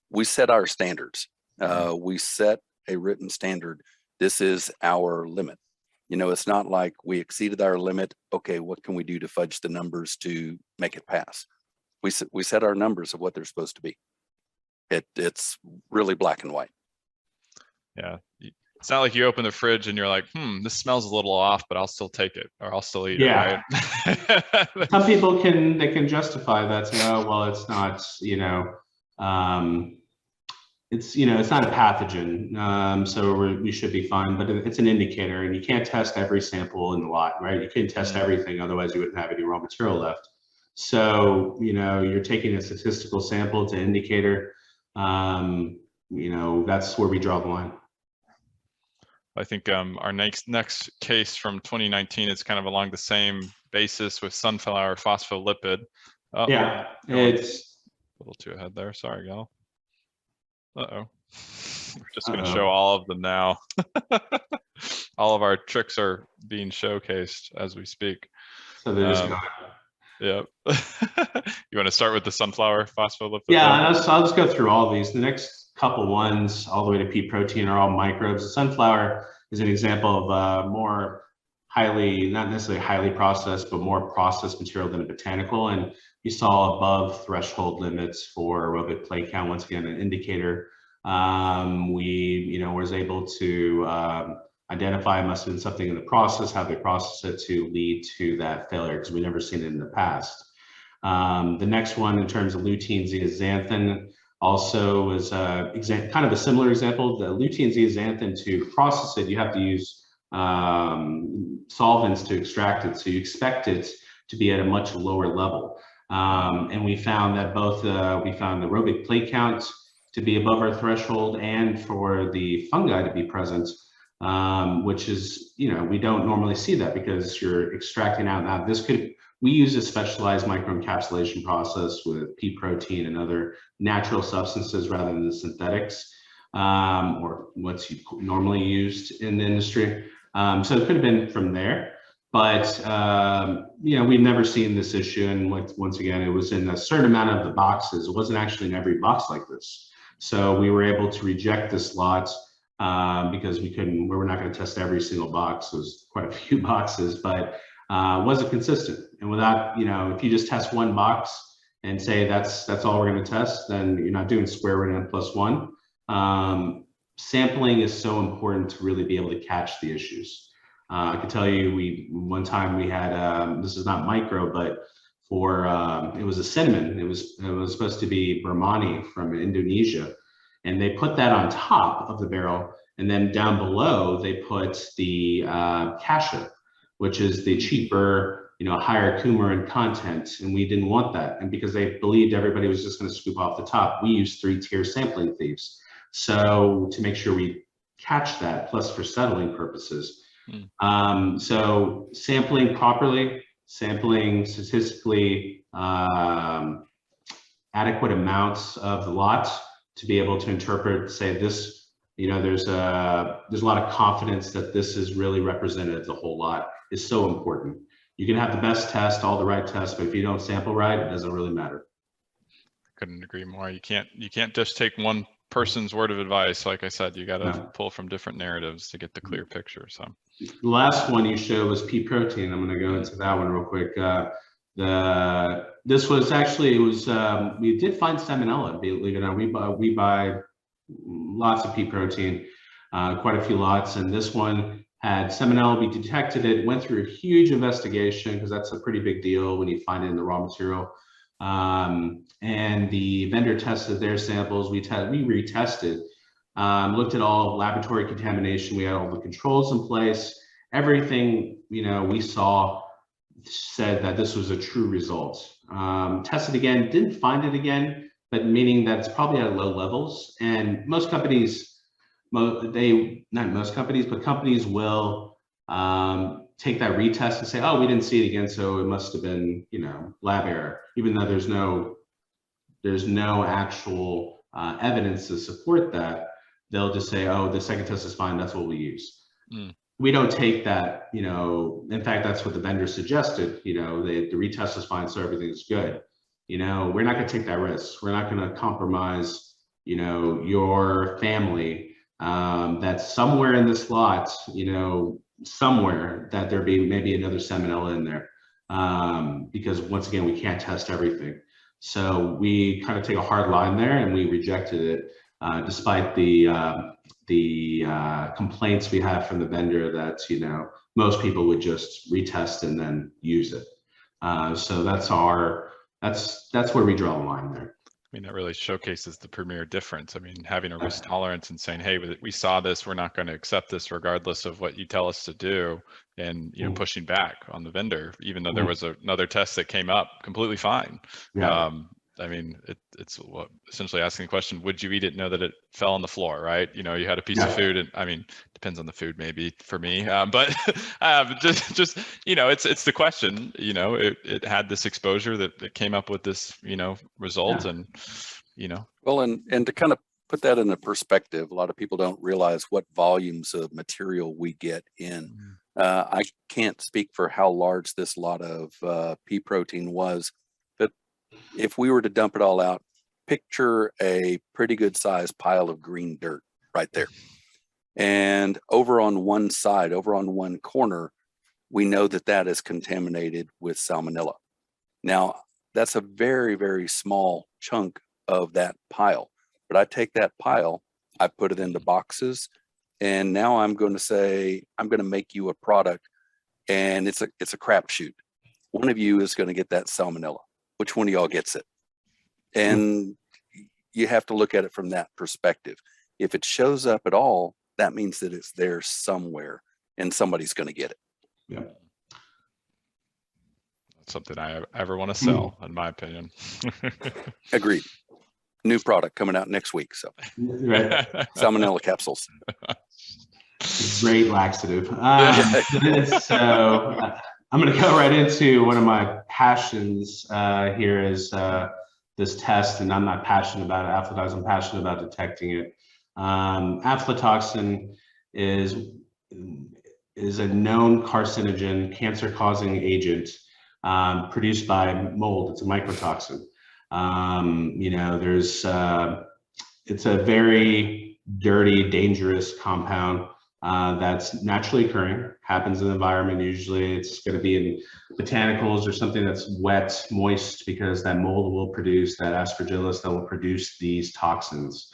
we set our standards. We set a written standard. This is our limit. It's not like we exceeded our limit. Okay, what can we do to fudge the numbers to make it pass? We set our numbers of what they're supposed to be. It's really black and white. Yeah. It's not like you open the fridge and you're like, this smells a little off, but I'll still take it, or I'll still eat it, right? Some people can justify that, say, oh, well, it's not, it's not a pathogen, so we should be fine, but it's an indicator, and you can't test every sample in the lot, right? You couldn't test everything, otherwise you wouldn't have any raw material left. So, you're taking a statistical sample, it's an indicator, that's where we draw the line. I think our next case from 2019 is kind of along the same basis with sunflower phospholipid. Yeah, it's a little too ahead there. Sorry, y'all. Uh-oh. We're just going to show all of them now. All of our tricks are being showcased as we speak. So there's yeah. You want to start with the sunflower phospholipid? Yeah, I'll just go through all of these. The next couple ones, all the way to pea protein, are all microbes. The sunflower is an example of more highly, not necessarily highly processed, but more processed material than a botanical. And you saw above threshold limits for aerobic plate count, once again, an indicator. We, was able to identify, must have been something in the process, how they process it to lead to that failure, because we've never seen it in the past. The next one, in terms of lutein zeaxanthin, also is kind of a similar example. The lutein zeaxanthin, to process it, you have to use solvents to extract it, so you expect it to be at a much lower level. And we found that both, we found the aerobic plate count to be above our threshold, and for the fungi to be present, which is, we don't normally see that because you're extracting out. Now, we use a specialized microencapsulation process with pea protein and other natural substances rather than the synthetics, or what's normally used in the industry. So it could have been from there, but we've never seen this issue. And once again, it was in a certain amount of the boxes. It wasn't actually in every box like this. So we were able to reject this lot because we were not going to test every single box. It was quite a few boxes, but wasn't consistent. And without, if you just test one box and say that's all we're going to test, then you're not doing square root n plus 1. Sampling is so important to really be able to catch the issues. I can tell you, one time we had, this is not micro, but for it was a cinnamon. It was supposed to be Burmani from Indonesia, and they put that on top of the barrel, and then down below they put the cassia, which is the cheaper, higher coumarin content, and we didn't want that. And because they believed everybody was just going to scoop off the top, we used 3-tier sampling thieves. So to make sure we catch that, plus for settling purposes. So sampling properly, sampling statistically adequate amounts of the lot to be able to interpret, say this, there's a lot of confidence that this is really representative of the whole lot, is so important. You can have the best test, all the right tests, but if you don't sample right, it doesn't really matter. Couldn't agree more. You can't just take one person's word of advice. Like I said, you got to pull from different narratives to get the clear picture. So the last one you showed was pea protein. I'm going to go into that one real quick. This was actually, we did find Salmonella, believe it or not. We buy lots of pea protein, quite a few lots, and this one had Salmonella. We detected it, went through a huge investigation, because that's a pretty big deal when you find it in the raw material. And the vendor tested their samples. We retested, looked at all laboratory contamination. We had all the controls in place. Everything, we saw said that this was a true result. Tested again, didn't find it again, but meaning that it's probably at low levels. And most companies, not most companies, but companies will take that retest and say, oh, we didn't see it again, so it must have been, lab error, even though there's no actual evidence to support that. They'll just say, oh, the second test is fine, that's what we use. We don't take that, in fact, that's what the vendor suggested, the retest is fine, so everything's good. We're not going to take that risk. We're not going to compromise, you know, your family, that somewhere in this lot, you know, somewhere that there be maybe another Salmonella in there, because once again, we can't test everything. So we kind of take a hard line there, and we rejected it, despite the complaints we have from the vendor that, you know, most people would just retest and then use it. So that's where we draw the line there. I mean, that really showcases the premier difference. I mean, having a risk tolerance and saying, hey, we saw this, we're not going to accept this regardless of what you tell us to do. And, you know, pushing back on the vendor, even though there was another test that came up completely fine. Yeah. I mean, it's what essentially asking the question, would you eat it? Know that it fell on the floor, right? You know, you had a piece of food, and I mean, depends on the food maybe for me, but just, you know, it's the question, you know, it had this exposure that it came up with this, you know, result, and, you know. Well, and to kind of put that in a perspective, a lot of people don't realize what volumes of material we get in. I can't speak for how large this lot of pea protein was, but if we were to dump it all out, picture a pretty good sized pile of green dirt right there. And over on one side, over on one corner, we know that that is contaminated with Salmonella. Now, that's a very, very small chunk of that pile. But I take that pile, I put it into boxes, and now I'm going to say, I'm going to make you a product, and it's a crapshoot. One of you is going to get that Salmonella. Which one of y'all gets it? And you have to look at it from that perspective. If it shows up at all, that means that it's there somewhere, and somebody's going to get it. Yeah. That's something I ever want to sell, in my opinion. Agreed. New product coming out next week. So Right. Salmonella capsules. Great laxative. So I'm going to go right into one of my passions here is this test, and I'm not passionate about it. Aflatoxin, I'm passionate about detecting it. Aflatoxin is a known carcinogen, cancer-causing agent produced by mold. It's a mycotoxin. You know, it's a very dirty, dangerous compound that's naturally occurring, happens in the environment. Usually it's going to be in botanicals or something that's wet, moist, because that mold will produce that aspergillus that will produce these toxins.